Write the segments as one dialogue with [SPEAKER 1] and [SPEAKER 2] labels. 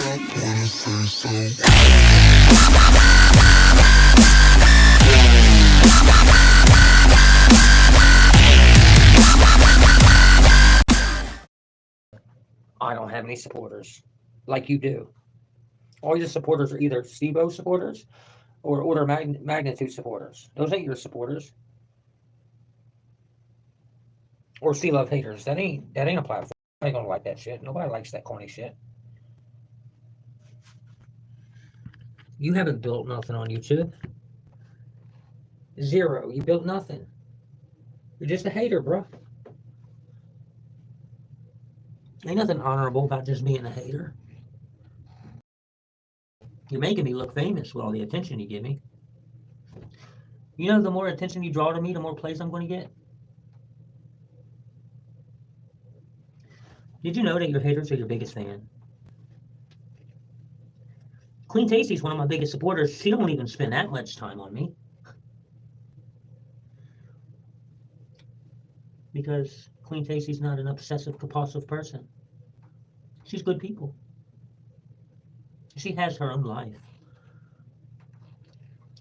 [SPEAKER 1] I don't have any supporters like you do. All your supporters are either Steve-O supporters or Order Magnitude supporters. Those ain't your supporters. Or Sea Love haters. That ain't a platform. I ain't gonna like that shit. Nobody likes that corny shit. You haven't built nothing on YouTube. Zero. You built nothing. You're just a hater, bro. Ain't nothing honorable about just being a hater. You're making me look famous with all the attention you give me. You know, the more attention you draw to me, the more plays I'm going to get. Did you know that your haters are your biggest fan? Queen Tasty's one of my biggest supporters. She don't even spend that much time on me. Because Queen Tasty's not an obsessive, compulsive person. She's good people. She has her own life.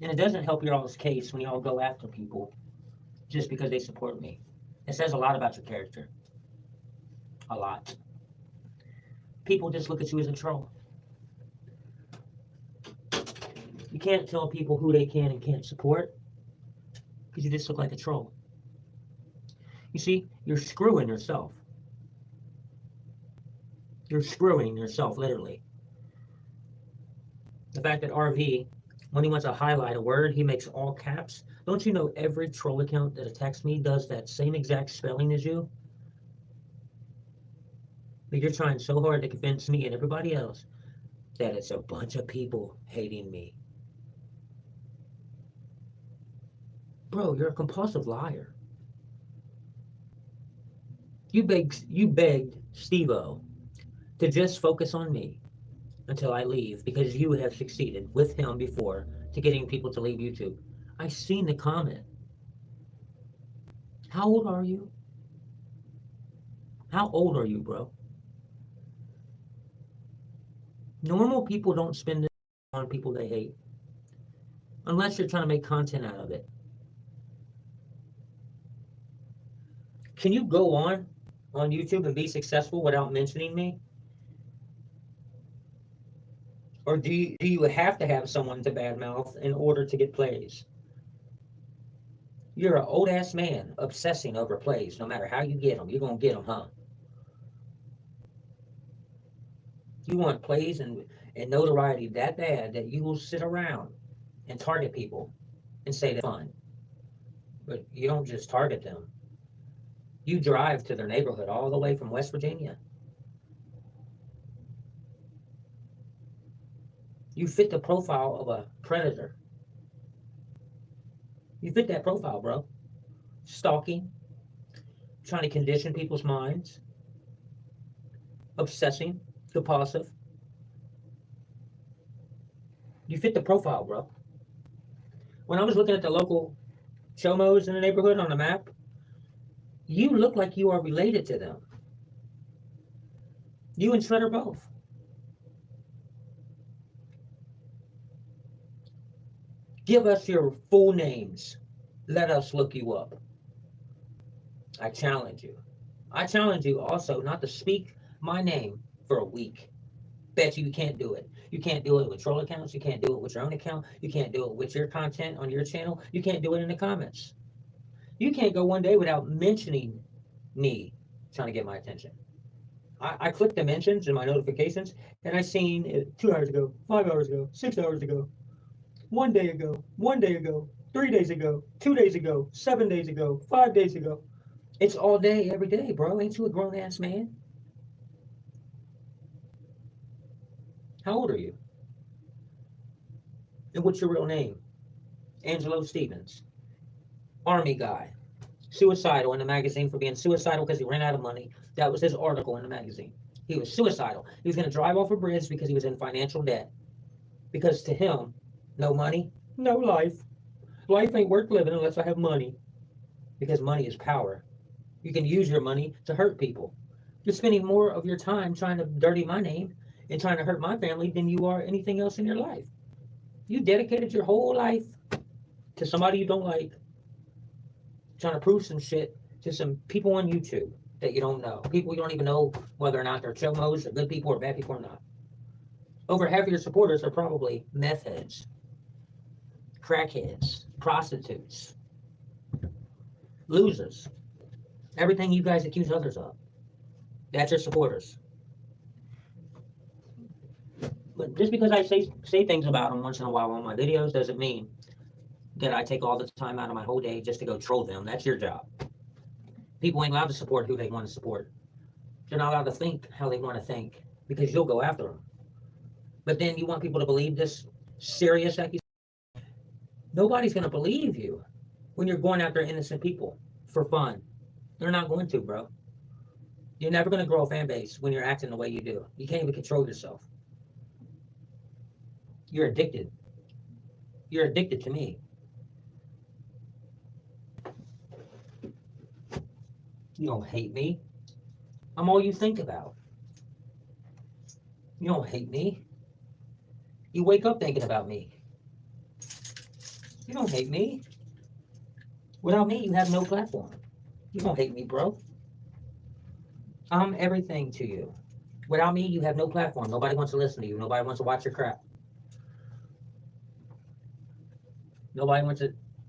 [SPEAKER 1] And it doesn't help your all's case when y'all go after people just because they support me. It says a lot about your character. A lot. People just look at you as a troll. You can't tell people who they can and can't support because you just look like a troll. You see, you're screwing yourself. You're screwing yourself, literally. The fact that RV, when he wants to highlight a word, he makes all caps. Don't you know every troll account that attacks me does that same exact spelling as you? But you're trying so hard to convince me and everybody else that it's a bunch of people hating me. Bro, you're a compulsive liar. You begged Steve-O to just focus on me until I leave because you have succeeded with him before to getting people to leave YouTube. I seen the comment. How old are you? How old are you, bro? Normal people don't spend it on people they hate unless you're trying to make content out of it. Can you go on YouTube and be successful without mentioning me? Or do you have to have someone to badmouth in order to get plays? You're an old-ass man obsessing over plays. No matter how you get them, you're going to get them, huh? You want plays and notoriety that bad that you will sit around and target people and say they're fun. But you don't just target them. You drive to their neighborhood all the way from West Virginia. You fit the profile of a predator. You fit that profile, bro. Stalking, trying to condition people's minds, obsessing, compulsive. You fit the profile, bro. When I was looking at the local chomos in the neighborhood on the map, you look like you are related to them. You and Shredder both. Give us your full names. Let us look you up. I challenge you. I challenge you also not to speak my name for a week. Bet you can't do it. You can't do it with troll accounts. You can't do it with your own account. You can't do it with your content on your channel. You can't do it in the comments. You can't go one day without mentioning me trying to get my attention. I clicked the mentions in my notifications and I seen it 2 hours ago, 5 hours ago, 6 hours ago, 1 day ago, 1 day ago, 3 days ago, 2 days ago, 7 days ago, 5 days ago. It's all day, every day, bro. Ain't you a grown-ass man? How old are you? And what's your real name? Angelo Stevens. Army guy. Suicidal in the magazine for being suicidal because he ran out of money. That was his article in the magazine. He was suicidal. He was going to drive off a bridge because he was in financial debt. Because to him, no money, no life. Life ain't worth living unless I have money. Because money is power. You can use your money to hurt people. You're spending more of your time trying to dirty my name in trying to hurt my family than you are anything else in your life. You dedicated your whole life to somebody you don't like, trying to prove some shit to some people on YouTube that you don't know. People you don't even know whether or not they're chomos or good people or bad people or not. Over half of your supporters are probably meth heads, crackheads, prostitutes, losers. Everything you guys accuse others of. That's your supporters. But just because I say things about them once in a while on my videos doesn't mean that I take all the time out of my whole day just to go troll them. That's your job. People ain't allowed to support who they want to support. They're not allowed to think how they want to think because you'll go after them. But then you want people to believe this serious accusation. Nobody's going to believe you when you're going after innocent people for fun. They're not going to, bro. You're never going to grow a fan base when you're acting the way you do. You can't even control yourself. You're addicted. You're addicted to me. You don't hate me. I'm all you think about. You don't hate me. You wake up thinking about me. You don't hate me. Without me, you have no platform. You don't hate me, bro. I'm everything to you. Without me, you have no platform. Nobody wants to listen to you. Nobody wants to watch your crap. Nobody wants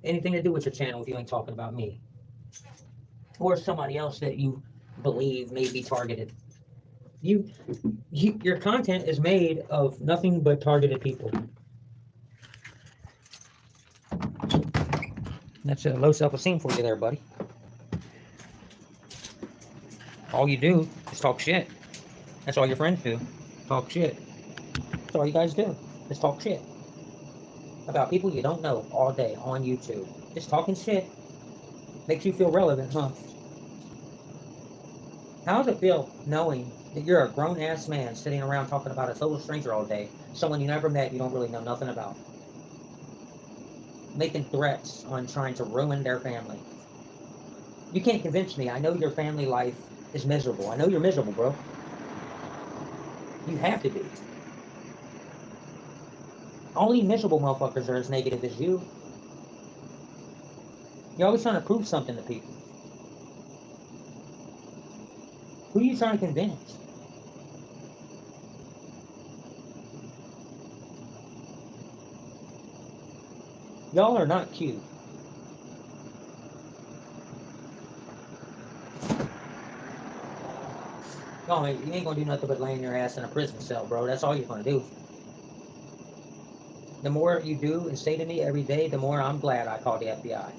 [SPEAKER 1] anything to do with your channel if you ain't talking about me. Or somebody else that you believe may be targeted. Your content is made of nothing but targeted people. That's a low self-esteem for you there, buddy. All you do is talk shit. That's all your friends do. Talk shit. That's all you guys do. Is talk shit. About people you don't know all day on YouTube. Just talking shit. Makes you feel relevant, huh? How does it feel knowing that you're a grown-ass man sitting around talking about a total stranger all day, someone you never met, you don't really know nothing about, making threats on trying to ruin their family? You can't convince me. I know your family life is miserable. I know you're miserable, bro. You have to be. Only miserable motherfuckers are as negative as you. You're always trying to prove something to people. Who are you trying to convince? Y'all are not cute. Y'all, you ain't gonna do nothing but laying your ass in a prison cell, bro. That's all you're gonna do. The more you do and say to me every day, the more I'm glad I called the FBI.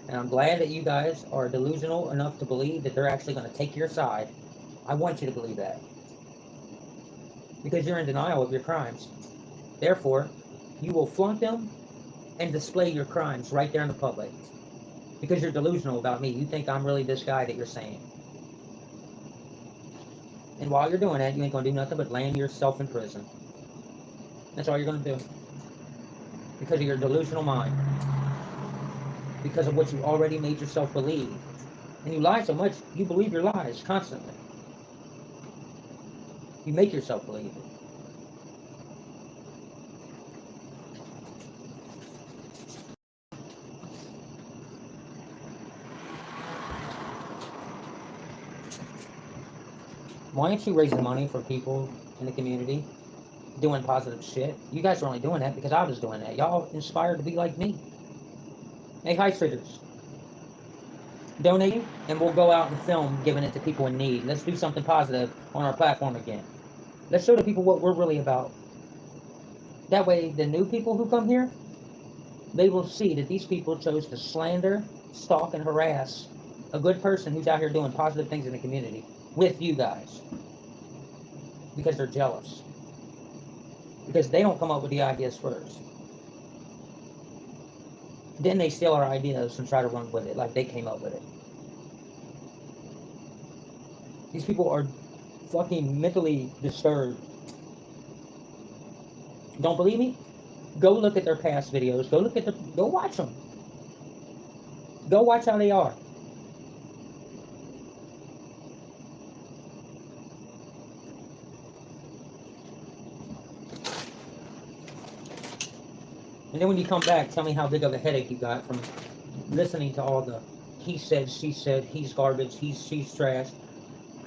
[SPEAKER 1] And I'm glad that you guys are delusional enough to believe that they're actually going to take your side. I want you to believe that. Because you're in denial of your crimes. Therefore, you will flaunt them and display your crimes right there in the public. Because you're delusional about me. You think I'm really this guy that you're saying. And while you're doing that, you ain't going to do nothing but land yourself in prison. That's all you're going to do. Because of your delusional mind. Because of what you already made yourself believe. And you lie so much, you believe your lies constantly. You make yourself believe it. Why aren't you raising money for people in the community? Doing positive shit? You guys are only doing that because I was doing that. Y'all inspired to be like me. Hey, hi, triggers. Donating, and we'll go out and film giving it to people in need. Let's do something positive on our platform again. Let's show the people what we're really about. That way, the new people who come here, they will see that these people chose to slander, stalk, and harass a good person who's out here doing positive things in the community with you guys. Because they're jealous. Because they don't come up with the ideas first. Then they steal our ideas and try to run with it like they came up with it. These people are fucking mentally disturbed. Don't believe me? Go look at their past videos. Go watch them. Go watch how they are. And then when you come back, tell me how big of a headache you got from listening to all the he said, she said, he's garbage, she's trash.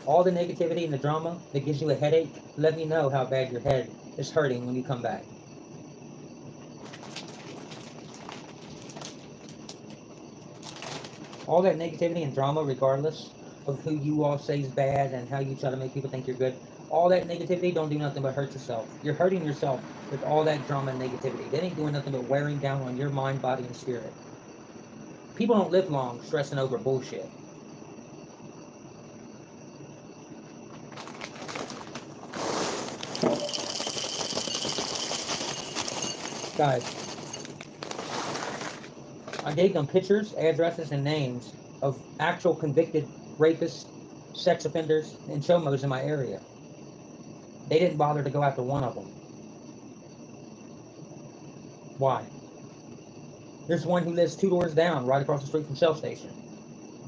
[SPEAKER 1] All the negativity and the drama that gives you a headache, let me know how bad your head is hurting when you come back. All that negativity and drama, regardless of who you all say is bad and how you try to make people think you're good, all that negativity don't do nothing but hurt yourself. You're hurting yourself with all that drama and negativity. That ain't doing nothing but wearing down on your mind, body, and spirit. People don't live long stressing over bullshit. Guys, I gave them pictures, addresses, and names of actual convicted rapists, sex offenders, and chomos in my area. They didn't bother to go after one of them. Why? There's one who lives 2 doors down, right across the street from Shell Station.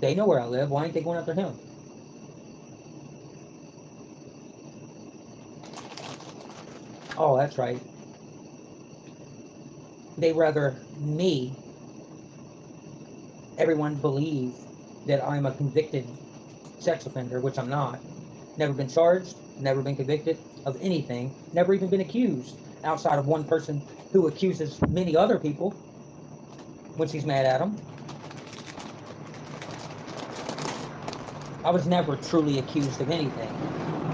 [SPEAKER 1] They know where I live. Why ain't they going after him? Oh, that's right. They rather me, everyone believe that I'm a convicted sex offender, which I'm not. Never been charged, never been convicted of anything, never even been accused, outside of one person who accuses many other people when she's mad at them. I was never truly accused of anything.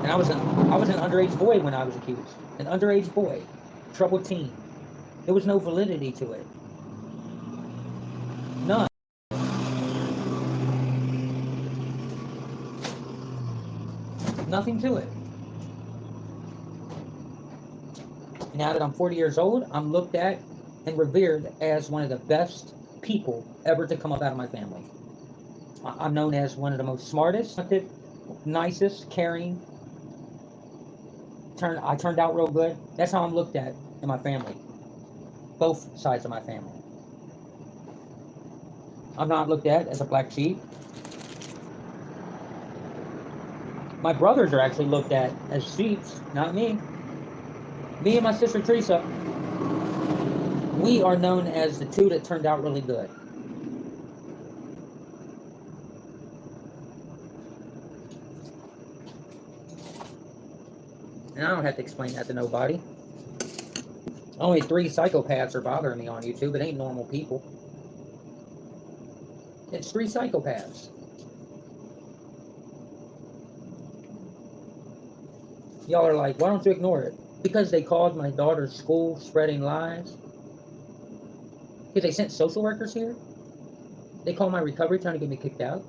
[SPEAKER 1] And I was an underage boy when I was accused. An underage boy. Troubled teen. There was no validity to it. None. Nothing to it. Now that I'm 40 years old, I'm looked at and revered as one of the best people ever to come up out of my family. I'm known as one of the most smartest, nicest, caring. I turned out real good. That's how I'm looked at in my family. Both sides of my family. I'm not looked at as a black sheep. My brothers are actually looked at as sheep, not me. Me and my sister Teresa, we are known as the two that turned out really good. And I don't have to explain that to nobody. Only 3 psychopaths are bothering me on YouTube. It ain't normal people. It's 3 psychopaths. Y'all are like, why don't you ignore it? Because they called my daughter's school spreading lies. Because they sent social workers here. They call my recovery trying to get me kicked out.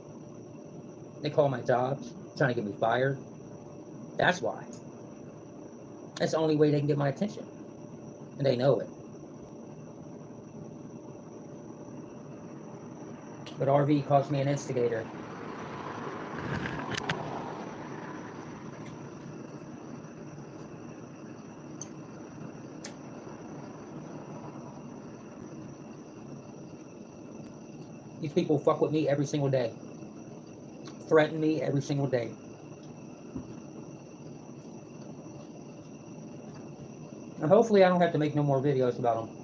[SPEAKER 1] They call my jobs trying to get me fired. That's why. That's the only way they can get my attention. And they know it. But RV calls me an instigator. These people fuck with me every single day. Threaten me every single day. And hopefully I don't have to make no more videos about them.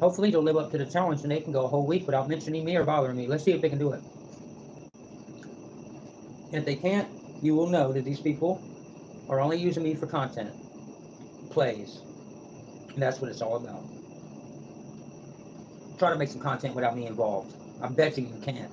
[SPEAKER 1] Hopefully they'll live up to the challenge and they can go a whole week without mentioning me or bothering me. Let's see if they can do it. And if they can't, you will know that these people are only using me for content. Plays. And that's what it's all about. Try to make some content without me involved. I bet you can't.